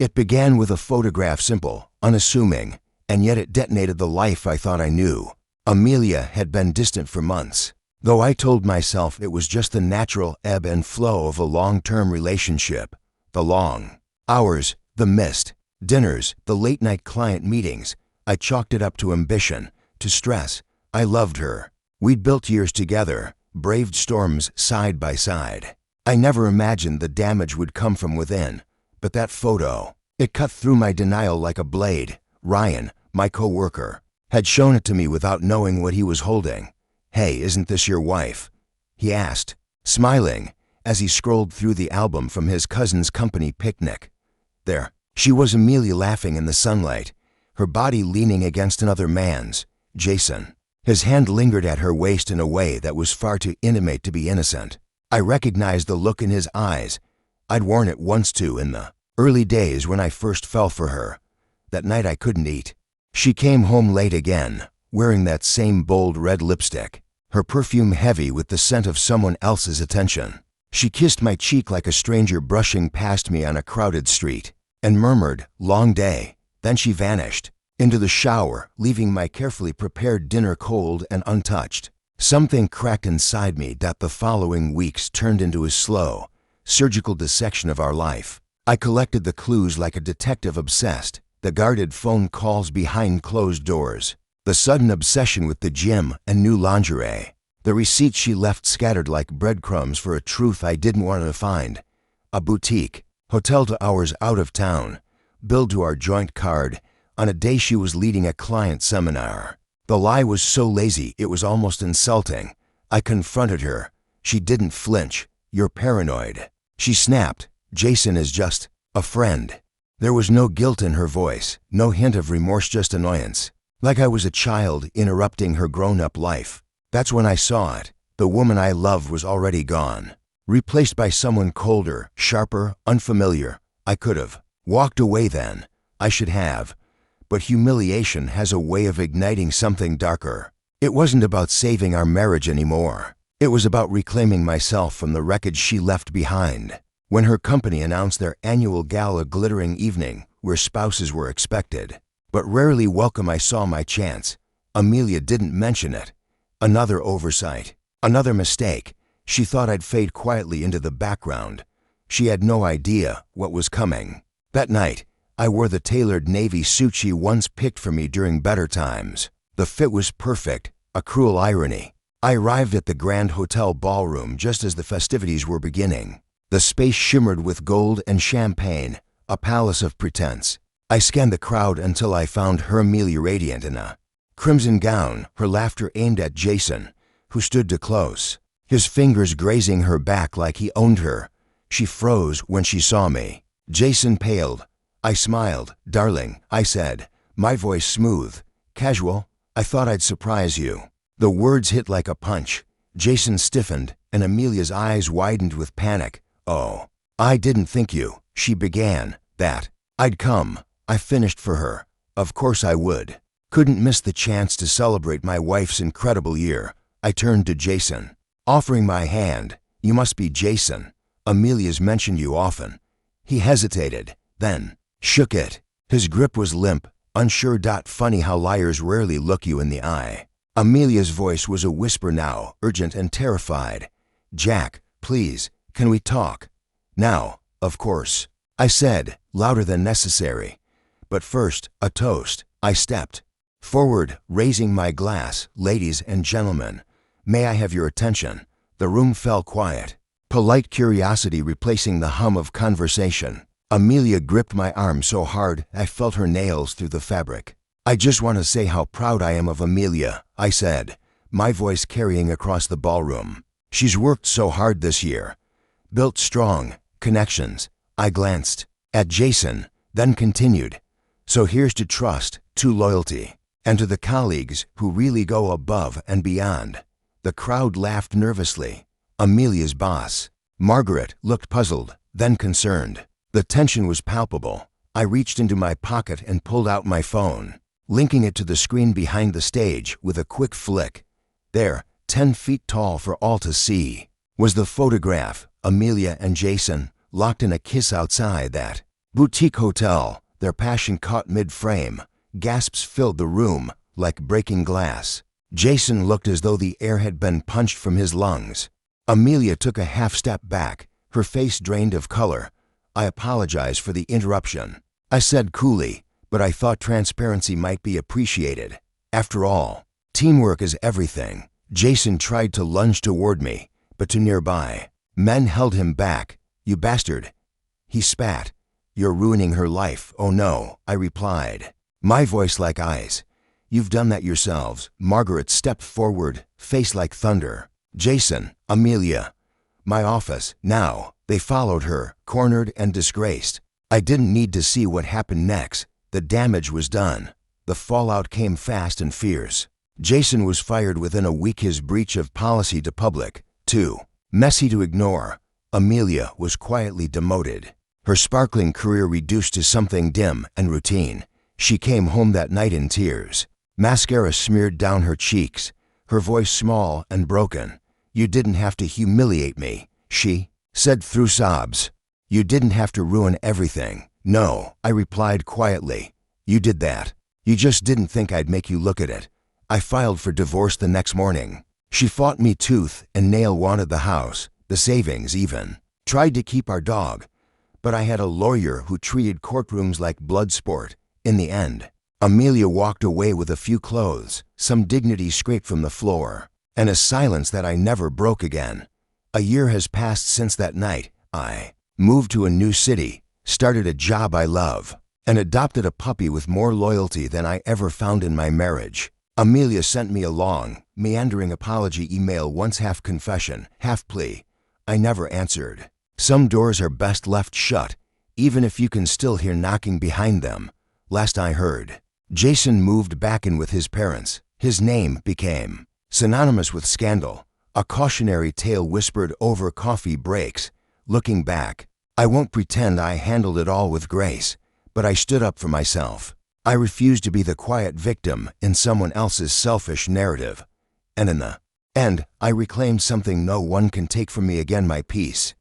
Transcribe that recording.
It began with a photograph, simple, unassuming, and yet it detonated the life I thought I knew. Amelia had been distant for months, though I told myself it was just the natural ebb and flow of a long-term relationship. The long hours, the missed dinners, the late-night client meetings, I chalked it up to ambition, to stress. I loved her. We'd built years together, braved storms side by side. I never imagined the damage would come from within, but that photo, it cut through my denial like a blade. Ryan, my co-worker, had shown it to me without knowing what he was holding. "Hey, isn't this your wife?" he asked, smiling, as he scrolled through the album from his cousin's company picnic. There, she was, Amelia, laughing in the sunlight, her body leaning against another man's, Jason. His hand lingered at her waist in a way that was far too intimate to be innocent. I recognized the look in his eyes. I'd worn it once too, in the early days when I first fell for her. That night I couldn't eat. She came home late again, wearing that same bold red lipstick, her perfume heavy with the scent of someone else's attention. She kissed my cheek like a stranger brushing past me on a crowded street, and murmured, "Long day." Then she vanished into the shower, leaving my carefully prepared dinner cold and untouched. Something cracked inside me that the following weeks turned into a slow, surgical dissection of our life. I collected the clues like a detective obsessed, the guarded phone calls behind closed doors, the sudden obsession with the gym and new lingerie, the receipts she left scattered like breadcrumbs for a truth I didn't want to find. A boutique, hotel 2 hours out of town, billed to our joint card, on a day she was leading a client seminar. The lie was so lazy it was almost insulting. I confronted her. She didn't flinch. "You're paranoid," she snapped. "Jason is just a friend." There was no guilt in her voice, no hint of remorse, just annoyance, like I was a child interrupting her grown-up life. That's when I saw it. The woman I loved was already gone, replaced by someone colder, sharper, unfamiliar. I could have walked away then. I should have. But humiliation has a way of igniting something darker. It wasn't about saving our marriage anymore. It was about reclaiming myself from the wreckage she left behind. When her company announced their annual gala glittering evening, where spouses were expected, but rarely welcome, I saw my chance. Amelia didn't mention it. Another oversight, another mistake. She thought I'd fade quietly into the background. She had no idea what was coming. That night, I wore the tailored navy suit she once picked for me during better times. The fit was perfect, a cruel irony. I arrived at the Grand Hotel ballroom just as the festivities were beginning. The space shimmered with gold and champagne, a palace of pretense. I scanned the crowd until I found her, Amelia, radiant in a crimson gown, her laughter aimed at Jason, who stood too close, his fingers grazing her back like he owned her. She froze when she saw me. Jason paled. I smiled. "Darling," I said, my voice smooth, casual. "I thought I'd surprise you." The words hit like a punch. Jason stiffened, and Amelia's eyes widened with panic. "Oh, I didn't think you," she began, "that I'd come." I finished for her. Of course I would. Couldn't miss the chance to celebrate my wife's incredible year. I turned to Jason, offering my hand. "You must be Jason. Amelia's mentioned you often." He hesitated, then shook it. His grip was limp, unsure. Funny how liars rarely look you in the eye. Amelia's voice was a whisper now, urgent and terrified. "Jack, please, can we talk?" "Now, of course," I said, louder than necessary. "But first, a toast." I stepped forward, raising my glass. "Ladies and gentlemen, may I have your attention?" The room fell quiet, polite curiosity replacing the hum of conversation. Amelia gripped my arm so hard I felt her nails through the fabric. "I just want to say how proud I am of Amelia," I said, my voice carrying across the ballroom. "She's worked so hard this year, built strong connections." I glanced at Jason, then continued. "So here's to trust, to loyalty, and to the colleagues who really go above and beyond." The crowd laughed nervously. Amelia's boss, Margaret, looked puzzled, then concerned. The tension was palpable. I reached into my pocket and pulled out my phone, linking it to the screen behind the stage with a quick flick. There, 10 feet tall for all to see, was the photograph, Amelia and Jason, locked in a kiss outside that Boutique hotel, their passion caught mid-frame. Gasps filled the room, like breaking glass. Jason looked as though the air had been punched from his lungs. Amelia took a half step back, her face drained of color. I apologize for the interruption, I said coolly, but I thought transparency might be appreciated. After all, teamwork is everything. Jason tried to lunge toward me, but to nearby. Men held him back. You bastard. He spat. You're ruining her life. Oh no, I replied, my voice like ice. You've done that yourselves. Margaret stepped forward, face like thunder. Jason, Amelia. My office, now. They followed her, cornered and disgraced. I didn't need to see what happened next. The damage was done. The fallout came fast and fierce. Jason was fired within a week, his breach of policy to public. Too messy to ignore. Amelia was quietly demoted. Her sparkling career reduced to something dim and routine. She came home that night in tears. Mascara smeared down her cheeks, her voice small and broken. You didn't have to humiliate me, she said through sobs. You didn't have to ruin everything. No, I replied quietly. You did that. You just didn't think I'd make you look at it. I filed for divorce the next morning. She fought me tooth and nail, wanted the house, the savings even. Tried to keep our dog. But I had a lawyer who treated courtrooms like blood sport. In the end, Amelia walked away with a few clothes, some dignity scraped from the floor, and a silence that I never broke again. A year has passed since that night. I moved to a new city, started a job I love, and adopted a puppy with more loyalty than I ever found in my marriage. Amelia sent me a long, meandering apology email, once half confession, half plea. I never answered. Some doors are best left shut, even if you can still hear knocking behind them. Last I heard, Jason moved back in with his parents. His name became synonymous with scandal, a cautionary tale whispered over coffee breaks. Looking back, I won't pretend I handled it all with grace, but I stood up for myself. I refused to be the quiet victim in someone else's selfish narrative. And in the end, I reclaimed something no one can take from me again, my peace.